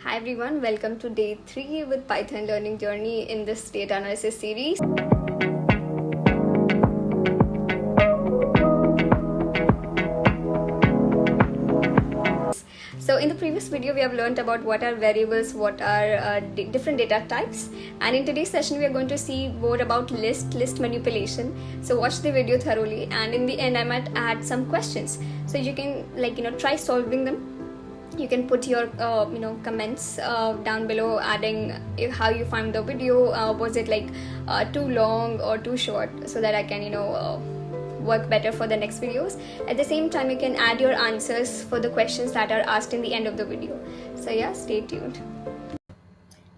Hi everyone, welcome to day 3 with Python learning journey in this data analysis series. So in the previous video we have learned about what are variables, what are different data types, and in today's session we are going to see more about list manipulation. So watch the video thoroughly, and in the end I might add some questions so you can try solving them. You can put your comments down below, adding how you find the video. Was it too long or too short, so that I can work better for the next videos. At the same time, you can add your answers for the questions that are asked in the end of the video. So yeah, stay tuned.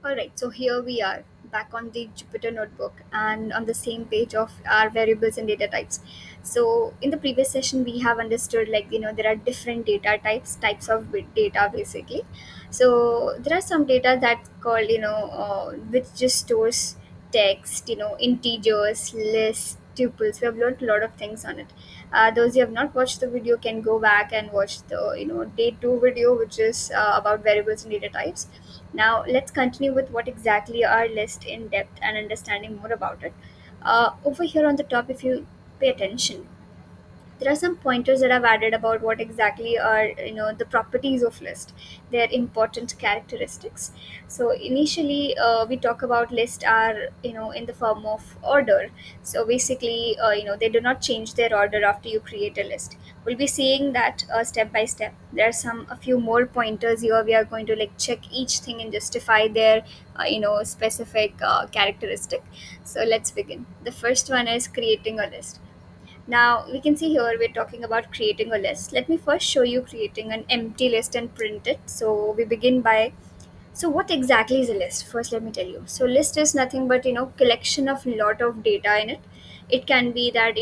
Alright, so here we are back on the Jupyter notebook and on the same page of our variables and data types. So in the previous session, we have understood there are different data types of data basically. So there are some data that's called which just stores text, integers, lists, tuples. We have learned a lot of things on it. Those who have not watched the video can go back and watch the day 2 video, which is about variables and data types. Now, let's continue with what exactly are lists in depth and understanding more about it. Over here on the top, if you pay attention, there are some pointers that I've added about what exactly are the properties of list, their important characteristics. So initially, we talk about list are in the form of order. So basically, they do not change their order after you create a list. We'll be seeing that step by step. There are a few more pointers here. We are going to check each thing and justify their specific characteristic. So let's begin. The first one is creating a list. Now we can see here we're talking about creating a list. Let me first show you creating an empty list and print it. So we begin by, so what exactly is a list? First, let me tell you. So list is nothing but collection of lot of data in it. It can be that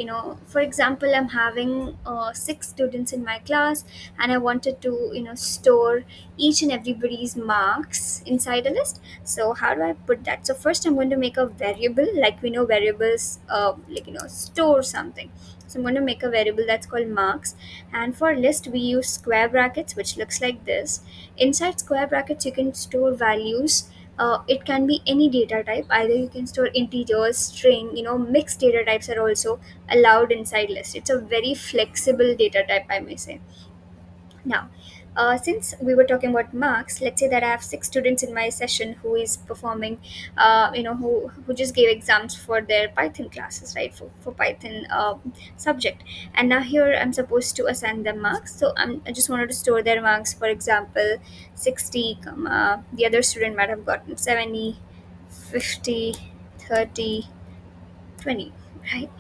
for example, I'm having 6 students in my class, and I wanted to store each and everybody's marks inside a list. So how do I put that? So first, I'm going to make a variable. Like we know variables, store something. So I'm going to make a variable that's called marks, and for list we use square brackets, which looks like this. Inside square brackets, you can store values. It can be any data type. Either you can store integers, string, mixed data types are also allowed inside list. It's a very flexible data type, I may say. Now, since we were talking about marks, let's say that I have 6 students in my session who is performing, who just gave exams for their Python classes, right? For Python subject, and now here I'm supposed to assign them marks. So I just wanted to store their marks. For example, 60, the other student might have gotten 70, 50, 30, 20, right?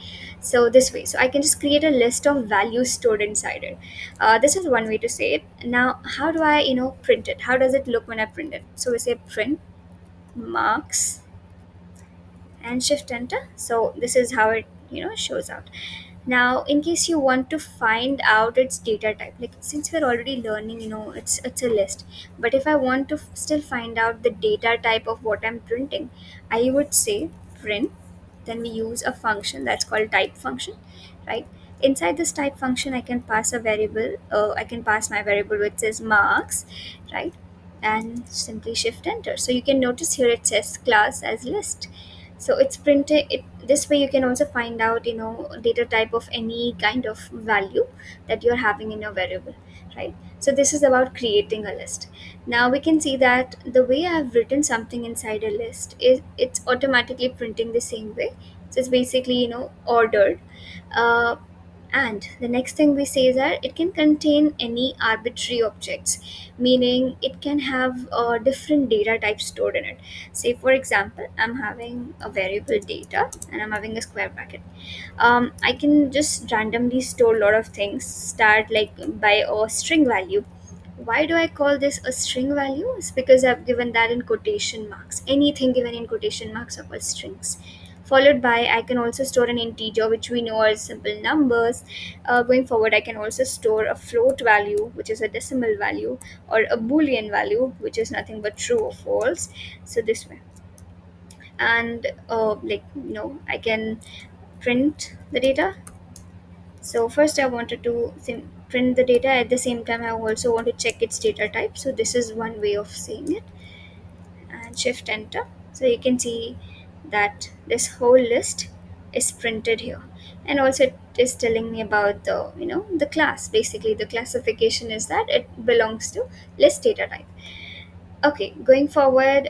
So this way, so I can just create a list of values stored inside it. This is one way to say it. Now, how do I print it? How does it look when I print it? So we say print marks and shift enter. So this is how it shows out. Now, in case you want to find out its data type, like since we're already learning, it's a list, but if I want to still find out the data type of what I'm printing, I would say print. Then we use a function that's called type function, right? Inside this type function, I can pass a variable. I can pass my variable which says marks, right? And simply shift enter. So you can notice here it says class as list. So it's printed it this way. You can also find out data type of any kind of value that you're having in your variable, right? So this is about creating a list. Now we can see that the way I've written something inside a list is it's automatically printing the same way. So it's basically ordered. uh, and the next thing we say is that it can contain any arbitrary objects, meaning it can have different data types stored in it. Say, for example, I'm having a variable data and I'm having a square bracket. I can just randomly store a lot of things, start by a string value. Why do I call this a string value? It's because I've given that in quotation marks. Anything given in quotation marks are called strings. Followed by, I can also store an integer, which we know are simple numbers. Going forward, I can also store a float value, which is a decimal value, or a boolean value, which is nothing but true or false. So this way, and I can print the data. So first I wanted to print the data. At the same time, I also want to check its data type. So this is one way of saying it. And shift enter, so you can see that this whole list is printed here. And also it is telling me about the the class. Basically the classification is that it belongs to list data type. Okay, going forward,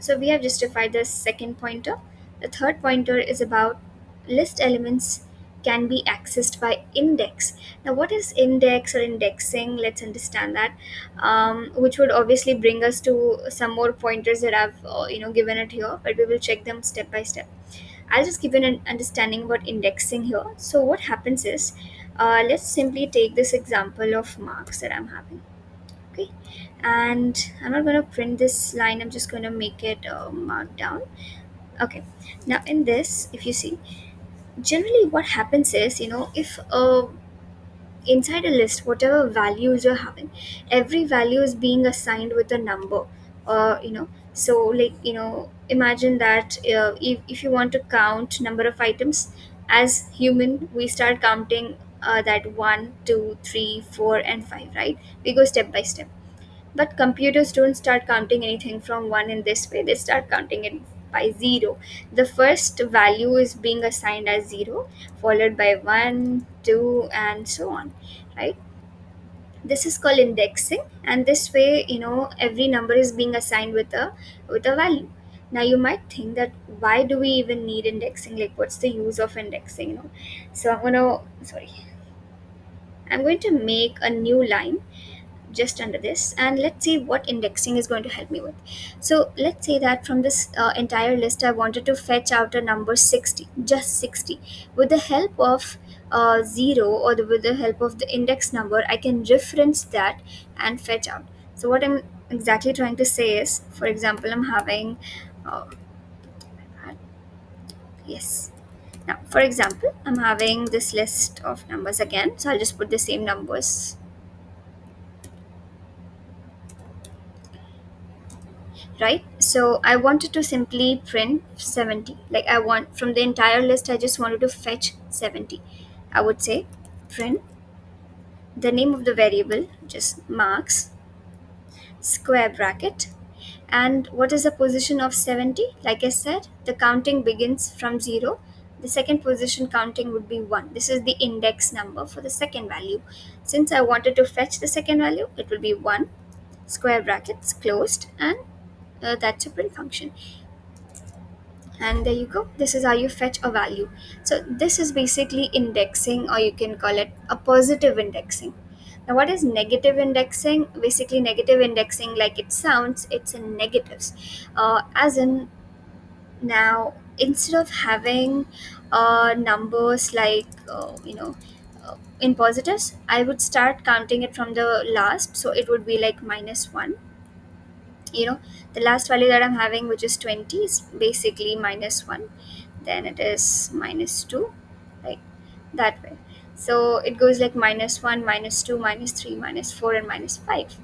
so we have justified the second pointer. The third pointer is about list elements can be accessed by index. Now, what is index or indexing? Let's understand that, which would obviously bring us to some more pointers that I've given it here, but we will check them step by step. I'll just give you an understanding about indexing here. So, what happens is, let's simply take this example of marks that I'm having. Okay, and I'm not going to print this line, I'm just going to make it marked down. Okay, now in this, if you see, generally what happens is, if inside a list, whatever values you're having, every value is being assigned with a number. So like, imagine that if you want to count number of items, as human we start counting that 1, 2, 3, 4 and 5, right? We go step by step. But computers don't start counting anything from 1 in this way, they start counting it by 0. The first value is being assigned as 0, followed by 1, 2, and so on, right? This is called indexing, and this way, every number is being assigned with a value. Now you might think that why do we even need indexing? Like, what's the use of indexing? So I'm going to make a new line just under this, and let's see what indexing is going to help me with. So let's say that from this entire list I wanted to fetch out a number 60, just 60. With the help of 0, or with the help of the index number, I can reference that and fetch out. So what I'm exactly trying to say is, for example, I'm having uh, yes, now for example I'm having this list of numbers again, so I'll just put the same numbers, right? So I wanted to simply print 70. Like, I want from the entire list, I just wanted to fetch 70. I would say print the name of the variable, just marks, square bracket. And what is the position of 70? Like I said, the counting begins from 0. The second position counting would be 1. This is the index number for the second value. Since I wanted to fetch the second value, it will be 1, square brackets closed, and that's a print function. And there you go, this is how you fetch a value. So this is basically indexing, or you can call it a positive indexing. Now, what is negative indexing? Basically, negative indexing, like it sounds, it's in negatives, as in, now instead of having numbers like in positives, I would start counting it from the last, so it would be like -1. The last value that I'm having, which is 20, is basically -1. Then it is -2, like that way. So it goes like -1, -2, -3, -4, and -5.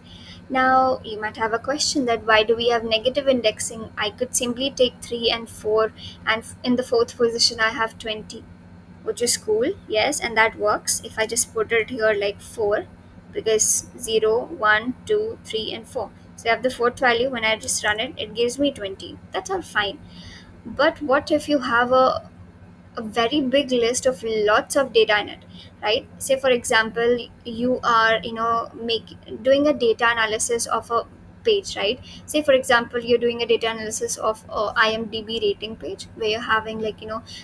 Now you might have a question that why do we have negative indexing? I could simply take 3 and 4, and in the fourth position I have 20, which is cool, yes, and that works if I just put it here like 4, because 0, 1, 2, 3, and 4. So I have the fourth value. When I just run it, it gives me 20. That's all fine. But what if you have a very big list of lots of data in it, right? Say for example, you are doing a data analysis of a page, right? Say for example, you're doing a data analysis of a IMDb rating page, where you're having like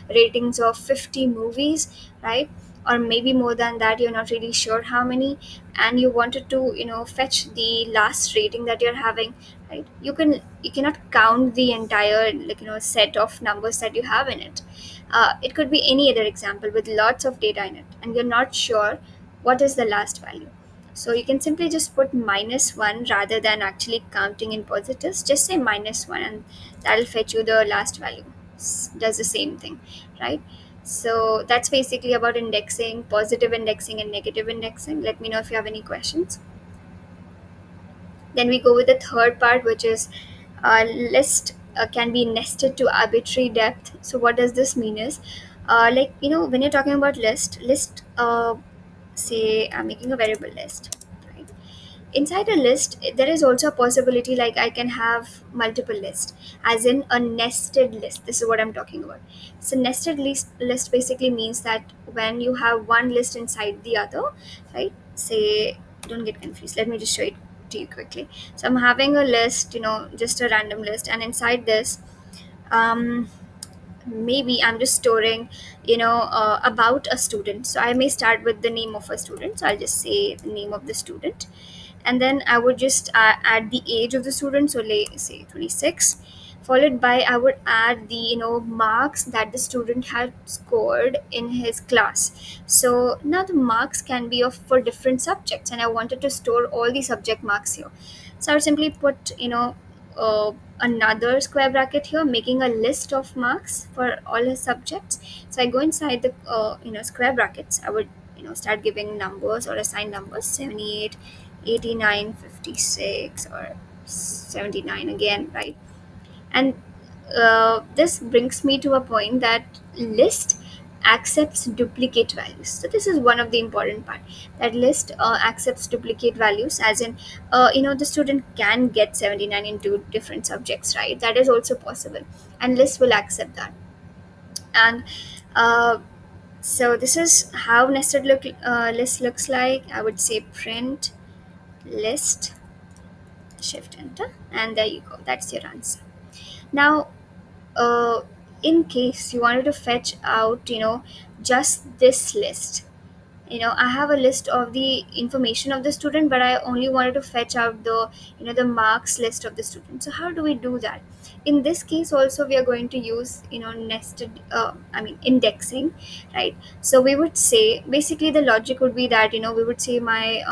ratings of 50 movies, right? Or maybe more than that, you're not really sure how many, and you wanted to fetch the last rating that you're having, right? You cannot count the entire set of numbers that you have in it. It could be any other example with lots of data in it, and you're not sure what is the last value. So you can simply just put -1 rather than actually counting in positives. Just say -1, and that'll fetch you the last value. Does the same thing, right? So that's basically about indexing, positive indexing, and negative indexing. Let me know if you have any questions. Then we go with the third part, which is list can be nested to arbitrary depth. So what does this mean is, when you're talking about list, say I'm making a variable list, right? Inside a list there is also a possibility like I can have multiple lists, as in a nested list. This is what I'm talking about. So nested list basically means that when you have one list inside the other, right? Say, don't get confused, let me just show it to you quickly. So I'm having a list, just a random list, and inside this, um maybe I'm just storing, about a student. So I may start with the name of a student, so I'll just say the name of the student, and then I would just add the age of the student, so say 26, followed by I would add the marks that the student had scored in his class. So now the marks can be of for different subjects, and I wanted to store all the subject marks here. So I would simply put another square bracket here, making a list of marks for all his subjects. So I go inside the square brackets. I would start giving numbers or assign numbers: 78, 89, 56, or 79 again, right? And this brings me to a point that list accepts duplicate values. So this is one of the important part, that list accepts duplicate values, as in the student can get 79 into different subjects, right? That is also possible, and list will accept that. And uh, so this is how list looks like. I would say print list, shift enter, and there you go, that's your answer. Now, uh, in case you wanted to fetch out just this list, I have a list of the information of the student, but I only wanted to fetch out the marks list of the student. So how do we do that? In this case also we are going to use nested indexing, right? So we would say, basically the logic would be that we would say my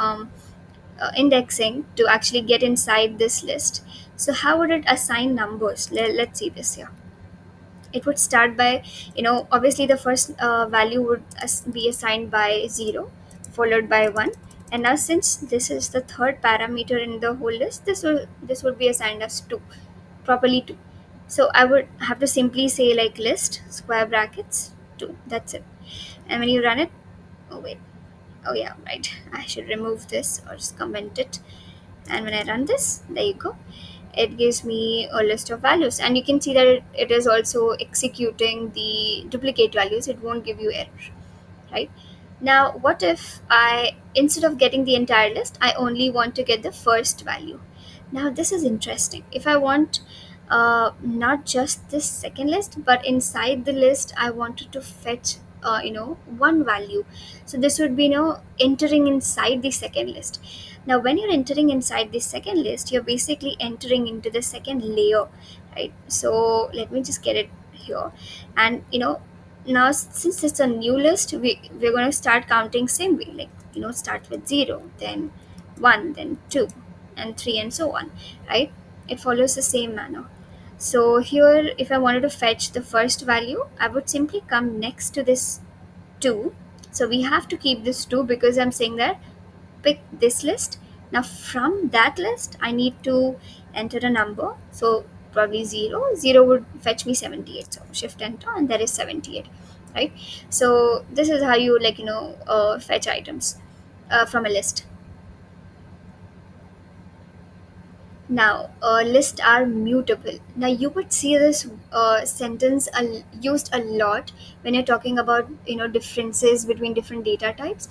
indexing to actually get inside this list. So how would it assign numbers? Let's see this here. It would start by, obviously the first value would be assigned by 0, followed by 1. And now since this is the third parameter in the whole list, this would be assigned as 2, properly 2. So I would have to simply say like list square brackets 2, that's it. And when you run it, oh wait, oh yeah, right, I should remove this or just comment it. And when I run this, there you go, it gives me a list of values, and you can see that it is also executing the duplicate values. It won't give you error, right? Now what if I, instead of getting the entire list, I only want to get the first value? Now this is interesting. If I want not just this second list, but inside the list I wanted to fetch one value. So this would be entering inside the second list. Now when you're entering inside the second list, you're basically entering into the second layer, right? So let me just get it here. And now since it's a new list, we're going to start counting same way, like start with 0, then 1, then 2, and 3, and so on, right? It follows the same manner. So here, if I wanted to fetch the first value, I would simply come next to this 2. So we have to keep this 2 because I'm saying that pick this list. Now from that list I need to enter a number, so probably 0 would fetch me 78, so shift enter, and there is 78, right? So this is how you fetch items from a list. Now, lists are mutable. Now, you would see this sentence used a lot when you're talking about differences between different data types.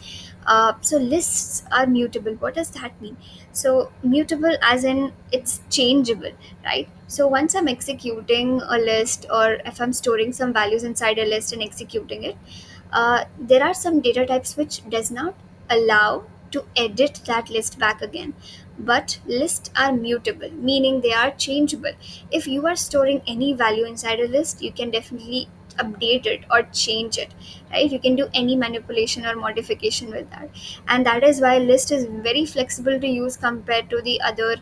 So, lists are mutable. What does that mean? So, mutable as in it's changeable, right? So, once I'm executing a list, or if I'm storing some values inside a list and executing it, there are some data types which does not allow to edit that list back again, but lists are mutable, meaning they are changeable. If you are storing any value inside a list, you can definitely update it or change it, right? You can do any manipulation or modification with that. And that is why list is very flexible to use compared to the other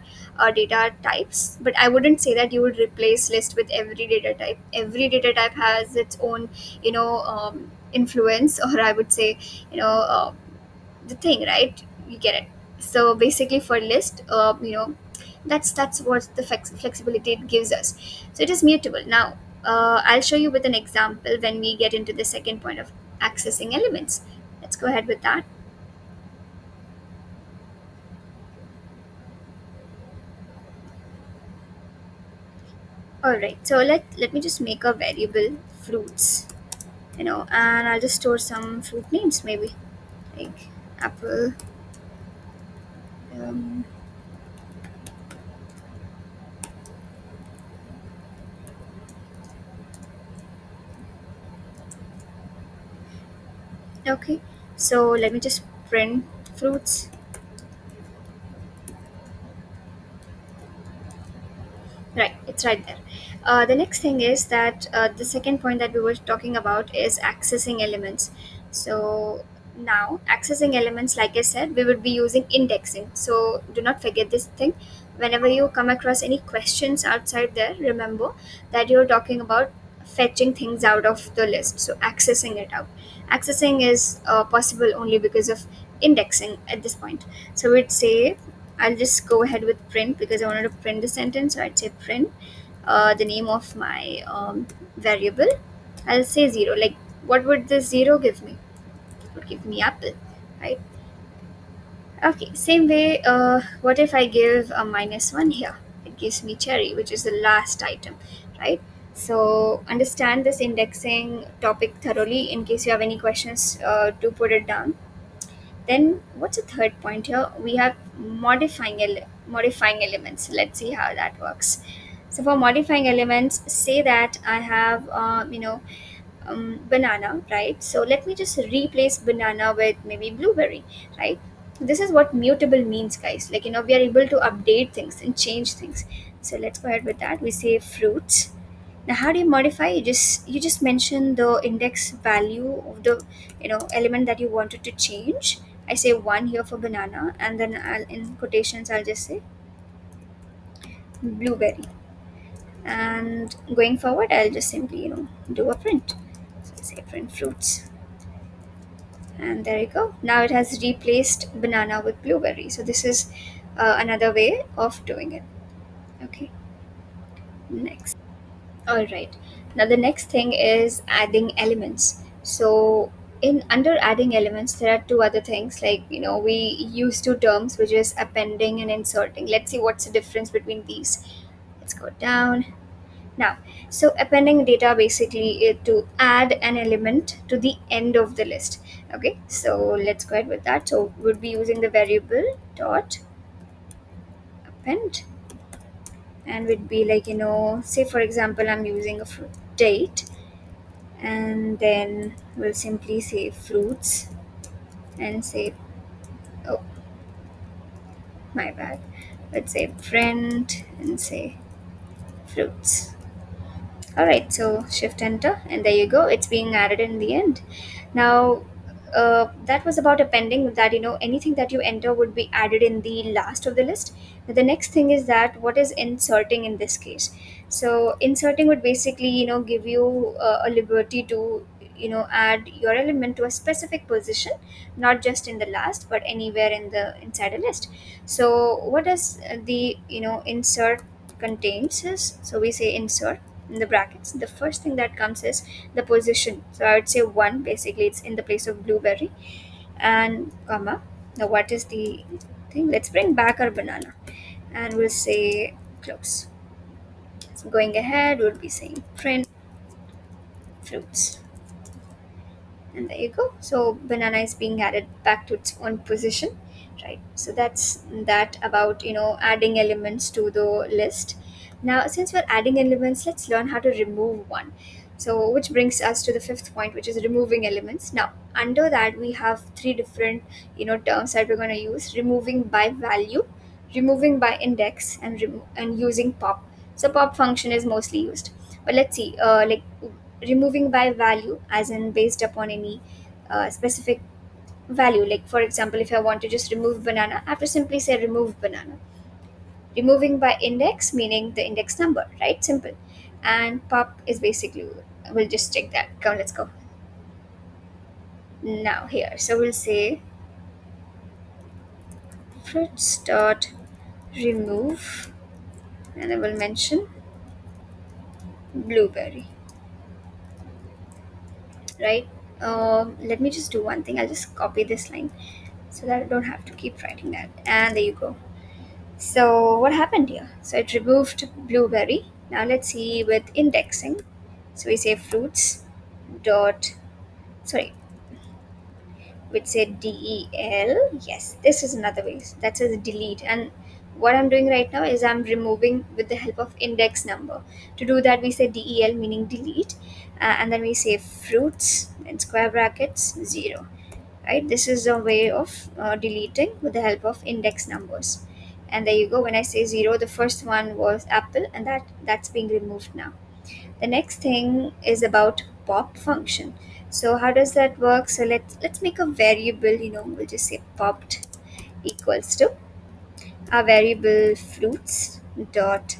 data types. But I wouldn't say that you would replace list with every data type. Every data type has its own influence, or I would say the thing, right? You get it. So basically for list, that's what the flexibility it gives us. So it is mutable. Now I'll show you with an example when we get into the second point of accessing elements. Let's go ahead with that. All right, so let me just make a variable fruits, and I'll just store some fruit names maybe like apple. Um, okay, so let me just print fruits. Right, it's right there. The next thing is that the second point that we were talking about is accessing elements. So now, accessing elements, like I said, we would be using indexing. So do not forget this thing. Whenever you come across any questions outside there, remember that you're talking about fetching things out of the list. So accessing it out. Accessing is possible only because of indexing at this point. So we'd say I'll just go ahead with print because I wanted to print the sentence. So I'd say print the name of my variable. I'll say zero. Like, what would the zero give me? It would give me apple, right? Okay, same way. What if I give a minus one here? It gives me cherry, which is the last item, right? So understand this indexing topic thoroughly in case you have any questions to put it down. Then what's the third point here? We have modifying elements. Let's see how that works. So for modifying elements, say that I have banana, right? So let me just replace banana with maybe blueberry, right? This is what mutable means, guys. Like, we are able to update things and change things. So let's go ahead with that. We say fruits. Now, how do you modify? You just mention the index value of the element that you wanted to change. I say one here for banana, and then in quotations I'll just say blueberry. And going forward, I'll just simply do a print. So I say print fruits, and there you go. Now it has replaced banana with blueberry. So this is another way of doing it. Okay, next. All right. Now the next thing is adding elements. So in under adding elements, there are two other things. Like we use two terms, which is appending and inserting. Let's see what's the difference between these. Let's go down now. So appending data basically is to add an element to the end of the list. Okay. So let's go ahead with that. So we'll be using the variable dot append, and would be like say for example I'm using a date, and then we'll simply say fruits and say, oh, my bad, let's say print and say fruits. All right, so shift enter, and there you go, it's being added in the end. Now that was about appending, that anything that you enter would be added in the last of the list. Now, the next thing is that what is inserting in this case. So inserting would basically give you a liberty to add your element to a specific position, not just in the last but anywhere in the inside a list. So what does the insert contains is, so we say insert in the brackets, the first thing that comes is the position. So I would say one, basically it's in the place of blueberry, and comma. Now what is the thing? Let's bring back our banana, and we'll say close. So going ahead, we'll be saying print fruits, and there you go. So banana is being added back to its own position, right? So that's that about adding elements to the list. Now since we're adding elements, let's learn how to remove one. So which brings us to the fifth point, which is removing elements. Now under that we have three different terms that we're going to use: removing by value, removing by index, and using pop. So pop function is mostly used, but let's see, like removing by value, as in based upon any specific value. Like for example, if I want to just remove banana, I have to simply say remove banana. Removing by index, meaning the index number, right? Simple. And pop is basically, we'll just check that. Come, let's go. Now here, so we'll say fruits dot remove, and I will mention blueberry, right? Let me just do one thing. I'll just copy this line so that I don't have to keep writing that. And there you go. So what happened here? So it removed blueberry, Now let's see with indexing. So we say fruits dot, sorry, which said del. Yes, this is another way that says delete. And what I'm doing right now is I'm removing with the help of index number. To do that, we say del, meaning delete, and then we say fruits in square brackets 0. Right? This is a way of deleting with the help of index numbers. And there you go. When I say 0, the first one was apple, and that's being removed now. The next thing is about pop function. So how does that work? So let's make a variable, we'll just say popped equals to our variable fruits dot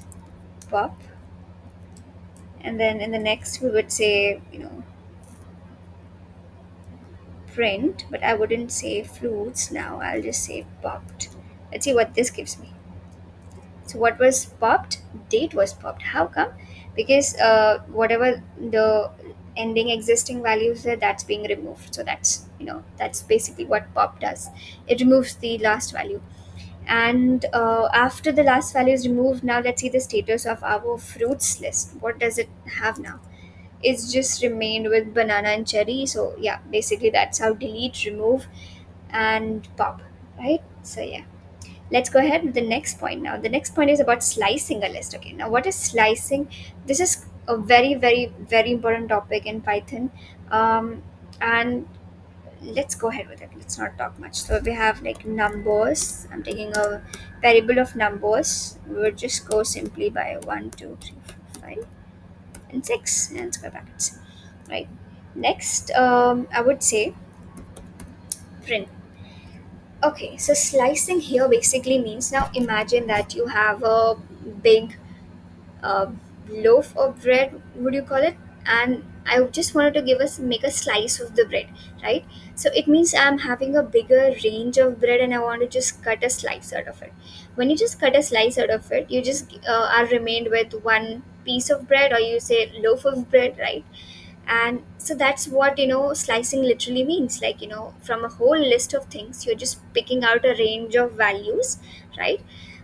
pop, and then in the next we would say, print, but I wouldn't say fruits now, I'll just say popped. Let's see what this gives me. So what was popped? Date was popped. How come? Because whatever the ending existing values there, that's being removed. So that's basically what pop does. It removes the last value. And after the last value is removed, now let's see the status of our fruits list. What does it have now? It's just remained with banana and cherry. So yeah, basically that's how delete, remove, and pop. Right? So yeah. Let's go ahead with the next point now. The next point is about slicing a list. Okay, now what is slicing? This is a very, very, very important topic in Python. And let's go ahead with it. Let's not talk much. So we have like numbers. I'm taking a variable of numbers. We will just go simply by 1, 2, 3, 4, 5, and 6 and square brackets. Right. Next, I would say print. Okay, so slicing here basically means, now imagine that you have a big uh, loaf of bread, would you call it? And I just wanted to make a slice of the bread, right? So it means I'm having a bigger range of bread and I want to just cut a slice out of it. When you just cut a slice out of it, you just are remained with one piece of bread, or you say loaf of bread, right? And so that's what slicing literally means, like from a whole list of things you're just picking out a range of values, right?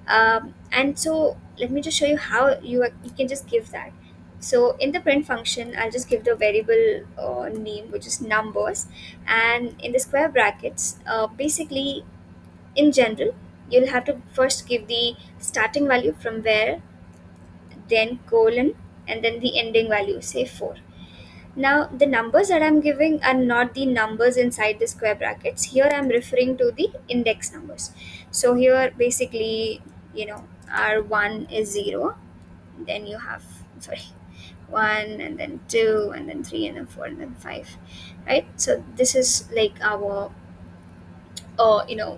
And so let me just show you how you can just give that. So in the print function, I'll just give the variable name, which is numbers, and in the square brackets, basically, in general, you'll have to first give the starting value from where, then colon, and then the ending value, say 4. Now, the numbers that I'm giving are not the numbers inside the square brackets. Here I'm referring to the index numbers. So here basically, R1 is 0, then you have, sorry, 1, and then 2, and then 3, and then 4, and then 5, right? So this is like our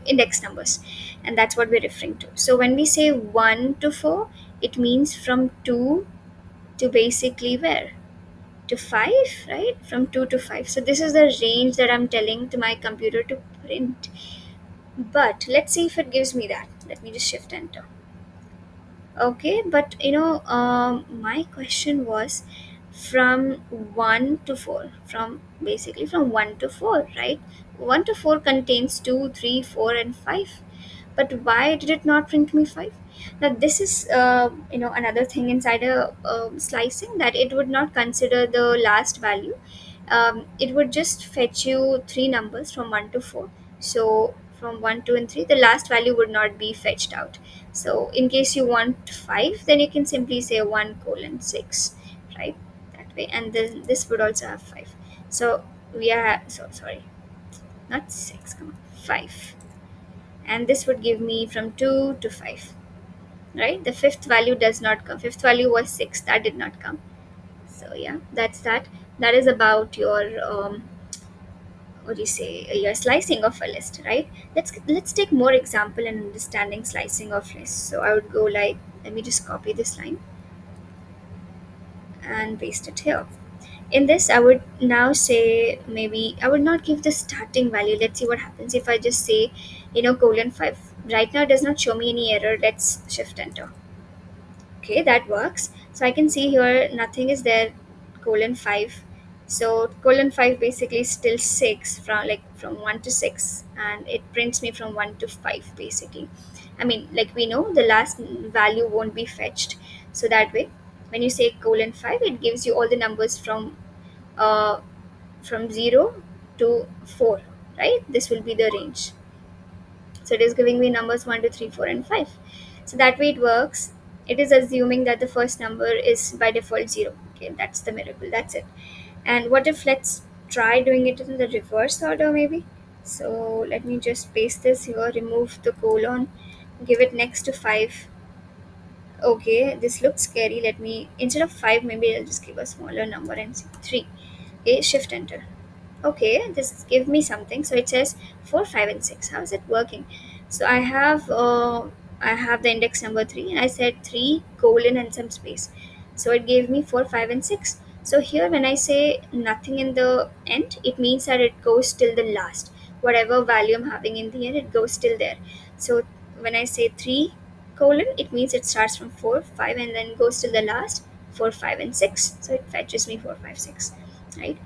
index numbers, and that's what we're referring to. So when we say 1 to 4, it means from 2 to basically where, to 5, right? From 2 to 5. So this is the range that I'm telling to my computer to print. But let's see if it gives me that. Let me just shift enter. Okay, but my question was from 1 to 4, from basically from 1 to 4, right? 1 to 4 contains 2, 3, 4, and 5. But why did it not print me 5? Now this is another thing inside a slicing, that it would not consider the last value. It would just fetch you three numbers from 1 to 4. So from 1, 2, and 3, the last value would not be fetched out. So in case you want 5, then you can simply say 1 colon 6, right? That way. And then this would also have 5. So we are, so sorry, not 6, come on, 5. And this would give me from 2 to 5, right? The fifth value does not come. Fifth value was 6, that did not come. So yeah, that's that. That is about your what do you say, your slicing of a list, right? Let's take more example in understanding slicing of lists. So I would go like, let me just copy this line and paste it here. In this, I would now say, maybe I would not give the starting value. Let's see what happens if I just say colon 5. Right now it does not show me any error. Let's shift enter. Okay, that works. So I can see here nothing is there, colon 5. So colon 5 basically is still 6, from 1 to 6, and it prints me from 1 to 5 basically. I mean, like we know the last value won't be fetched, so that way. When you say colon 5, it gives you all the numbers uh, from 0 to 4, right? This will be the range. So it is giving me numbers 1, 2, 3, 4, and 5. So that way it works. It is assuming that the first number is by default 0. Okay, that's the miracle. That's it. And what if, let's try doing it in the reverse order maybe? So let me just paste this here, remove the colon, give it next to 5. Okay, this looks scary. Let me, instead of 5, maybe I'll just give a smaller number and say 3. Okay, shift enter. Okay, this give me something. So it says 4, 5, and 6. How is it working? So I have the index number 3, and I said 3 colon and some space. So it gave me 4, 5, and 6. So here when I say nothing in the end, it means that it goes till the last. Whatever value I'm having in the end, it goes till there. So when I say 3 colon, it means it starts from 4, 5, and then goes till the last 4, 5, and 6. So it fetches me 4, 5, 6, right?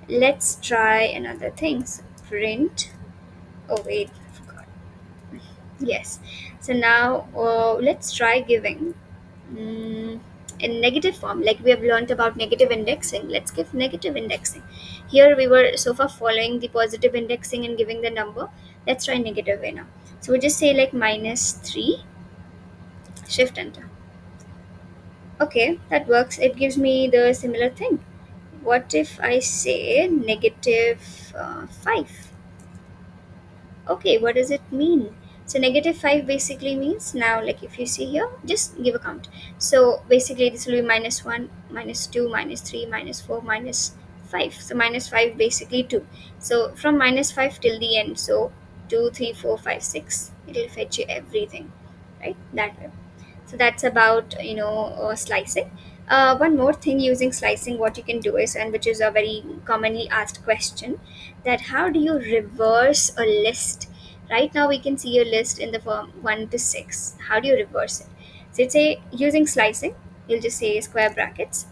Let's try another thing. So print. Oh wait, I forgot. Yes. So now let's try giving in negative form. Like we have learned about negative indexing. Let's give negative indexing. Here we were so far following the positive indexing and giving the number. Let's try negative way now. So we just say like -3. Shift enter. Okay, that works. It gives me the similar thing. What if I say -5? Okay, what does it mean? So -5 basically means, now like if you see here, just give a count. So basically this will be -1, -2, -3, -4, -5. So -5 basically 2. So from -5 till the end, so 2, 3, 4, 5, 6, it'll fetch you everything, right? That way. So that's about slicing. One more thing using slicing, what you can do is, and which is a very commonly asked question, that how do you reverse a list? Right now we can see a list in the form 1 to 6. How do you reverse it? So it's a using slicing, you'll just say square brackets.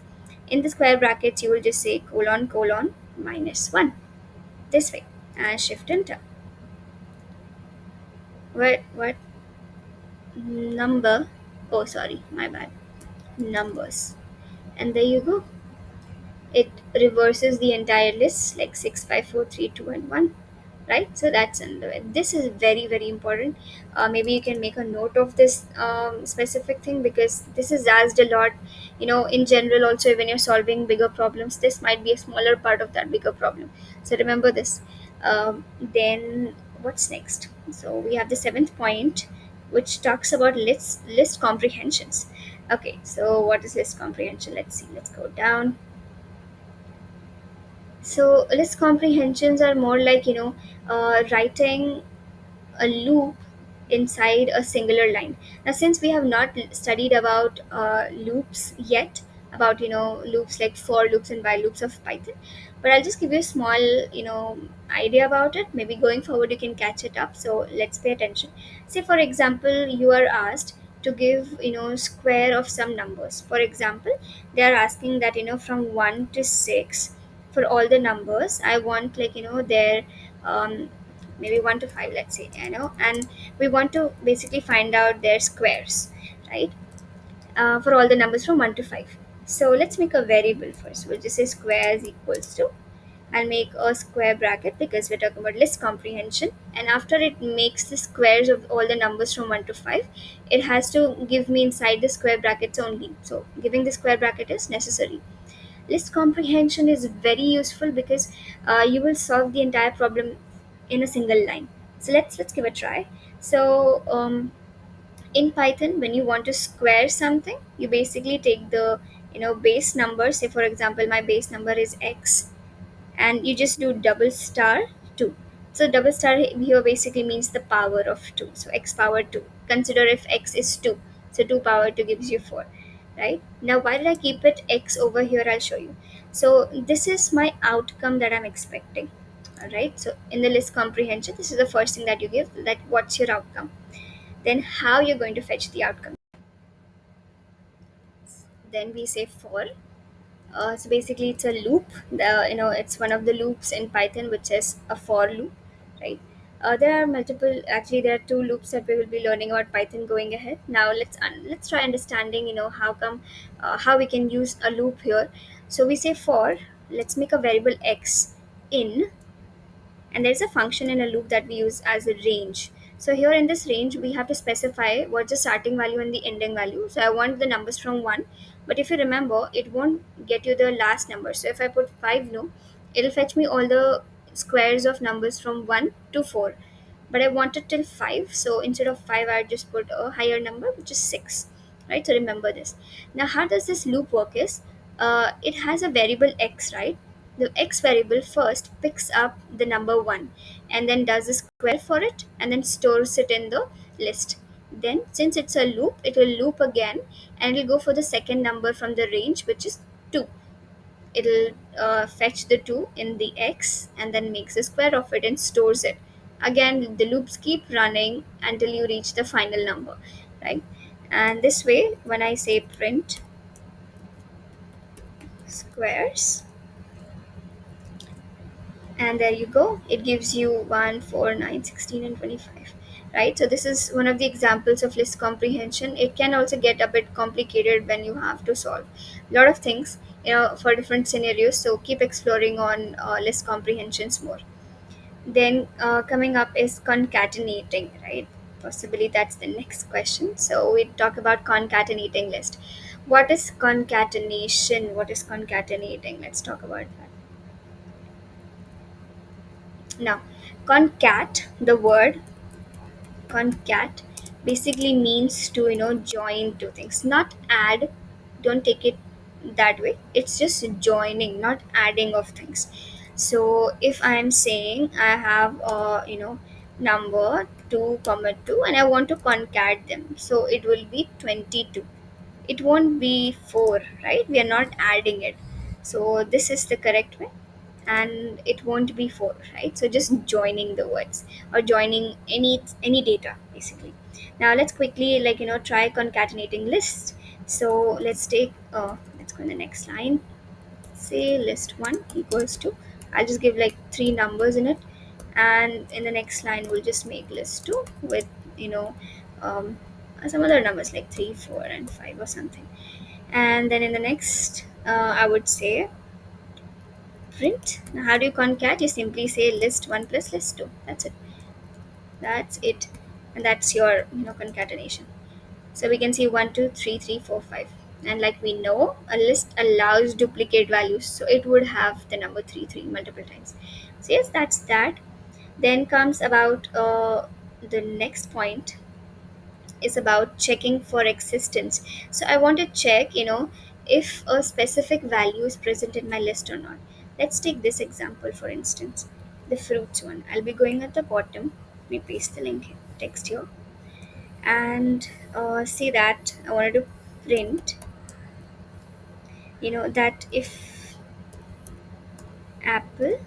In the square brackets you will just say colon colon -1, this way, and shift enter. What number? Oh sorry, my bad. Numbers. And there you go. It reverses the entire list like 6, 5, 4, 3, 2, and 1, right? So that's another way. This is very very important. Maybe you can make a note of this specific thing, because this is asked a lot, in general also. When you're solving bigger problems, this might be a smaller part of that bigger problem. So remember this. Then what's next? So we have the seventh point, which talks about list comprehensions. Okay, so what is list comprehension? Let's see, let's go down. So list comprehensions are more like, writing a loop inside a singular line. Now since we have not studied about loops yet, about loops like for loops and while loops of Python, but I'll just give you a small idea about it. Maybe going forward you can catch it up, so let's pay attention. Say for example, you are asked to give square of some numbers. For example, they are asking that from 1 to 6, for all the numbers I want, like their maybe 1 to 5, let's say, and we want to basically find out their squares, right? For all the numbers from 1 to 5. So let's make a variable first. We'll just say squares equals to, I'll make a square bracket because we're talking about list comprehension, and after it makes the squares of all the numbers from 1 to 5, it has to give me inside the square brackets only. So giving the square bracket is necessary. List comprehension is very useful because you will solve the entire problem in a single line. So let's give a try. So in Python, when you want to square something, you basically take the base number. Say for example, my base number is x, and you just do double star 2. So double star here basically means the power of 2. So x power 2. Consider if x is 2. So 2 power 2 gives you 4. Right? Now why did I keep it x over here? I'll show you. So this is my outcome that I'm expecting. Alright. So in the list comprehension, this is the first thing that you give, that what's your outcome. Then how you're going to fetch the outcome. Then we say for. So basically, it's a loop. It's one of the loops in Python, which is a for loop, right? There are multiple. Actually, there are two loops that we will be learning about Python going ahead. Now let's try understanding. How come how we can use a loop here. So we say for. Let's make a variable x in, and there's a function in a loop that we use as a range. So here in this range we have to specify what's the starting value and the ending value. So I want the numbers from 1, but if you remember, it won't get you the last number. So if I put 5, no, it'll fetch me all the squares of numbers from 1 to 4, but I want it till 5. So instead of 5, I just put a higher number, which is 6. Right? So remember this. Now, how does this loop work is, it has a variable x, right? The x variable first picks up the number 1 and then does a square for it and then stores it in the list. Then, since it's a loop, it will loop again and it will go for the second number from the range, which is 2. It'll fetch the 2 in the x and then makes a square of it and stores it. Again, the loops keep running until you reach the final number, right? And this way, when I say print squares, and there you go, it gives you 1, 4, 9, 16, and 25. Right, so this is one of the examples of list comprehension. It can also get a bit complicated when you have to solve a lot of things, for different scenarios. So keep exploring on list comprehensions more. Then coming up is concatenating, right? Possibly that's the next question. So we talk about concatenating list. What is concatenation? What is concatenating? Let's talk about that. Now, concat, the word concat basically means to join two things, not add. Don't take it that way. It's just joining, not adding of things. So if I am saying I have number 2 comma 2 and I want to concat them, so it will be 22. It won't be 4, right? We are not adding it. So this is the correct way, and it won't be 4, right? So just joining the words or joining any data basically. Now let's quickly try concatenating lists. So let's go in the next line. Say list 1 equals to, I'll just give like 3 numbers in it, and in the next line we'll just make list 2 with you know um, some other numbers like 3, 4, and 5 or something. And then in the next, I would say print. Now, how do you concat? You simply say list 1 plus list 2. That's it. That's it. And that's your concatenation. So we can see 1, 2, 3, 3, 4, 5. And like we know, a list allows duplicate values. So it would have the number 3, 3 multiple times. So yes, that's that. Then comes about the next point is about checking for existence. So I want to check, if a specific value is present in my list or not. Let's take this example for instance, the fruits one. I'll be going at the bottom. We paste the link text here and see that I wanted to print, that if apple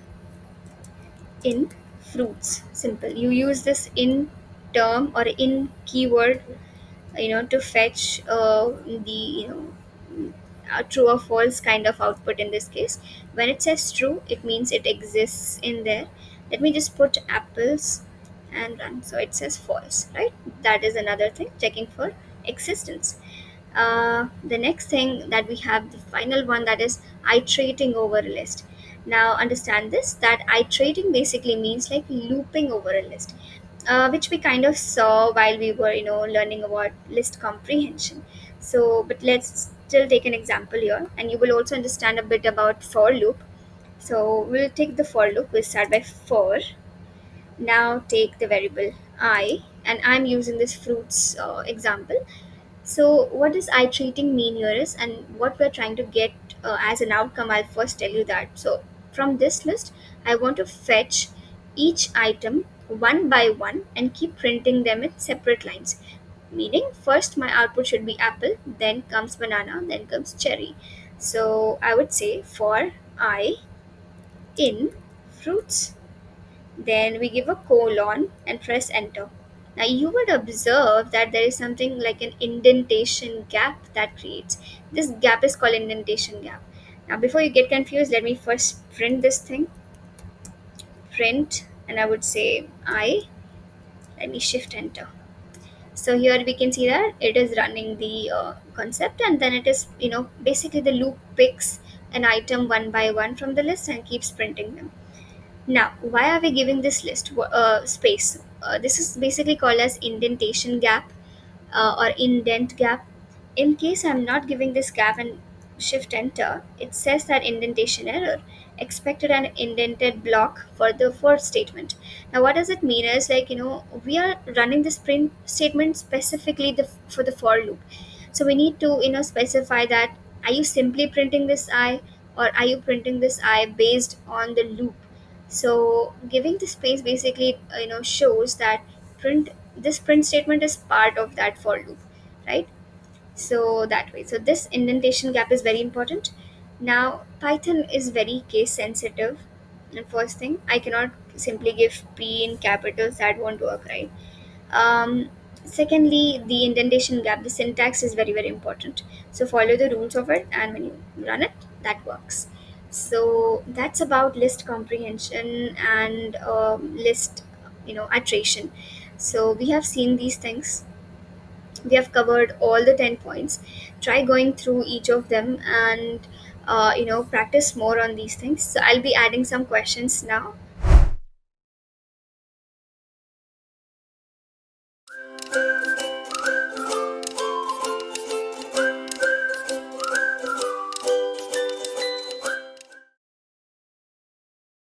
in fruits. Simple. You use this in term or in keyword to fetch the true or false kind of output. In this case, when it says true, it means it exists in there. Let me just put apples and run, so it says false, right? That is another thing, checking for existence. The next thing that we have, the final one, that is iterating over a list. Now understand this, that iterating basically means like looping over a list, which we kind of saw while we were learning about list comprehension. So but let's still take an example here, and you will also understand a bit about for loop. So we'll take the for loop. We'll start by for. Now take the variable I, and I'm using this fruits example. So what does iterating mean here is, and what we're trying to get as an outcome, I'll first tell you that. So from this list, I want to fetch each item one by one and keep printing them in separate lines. Meaning, first my output should be apple, then comes banana, then comes cherry. So I would say for I in fruits, then we give a colon and press enter. Now you would observe that there is something like an indentation gap that creates. This gap is called indentation gap. Now before you get confused, let me first print this thing. Print and I would say I. Let me shift enter. So here we can see that it is running the concept, and then it is, basically the loop picks an item one by one from the list and keeps printing them. Now, why are we giving this list space? This is basically called as indentation gap or indent gap. In case I'm not giving this gap and shift enter, it says that indentation error. Expected an indented block for the for statement. Now, what does it mean is, like, we are running this print statement specifically for the for loop. So we need to, specify that are you simply printing this I, or are you printing this I based on the loop. So giving the space basically, shows that print this print statement is part of that for loop, right? So that way, so this indentation gap is very important. Now Python is very case sensitive, and first thing, I cannot simply give p in capitals, that won't work, right? um, Secondly, the indentation gap, the syntax is very very important. So follow the rules of it, and when you run it, that works. So that's about list comprehension and list, iteration. So we have seen these things, we have covered all the 10 points. Try going through each of them and practice more on these things. So I'll be adding some questions now,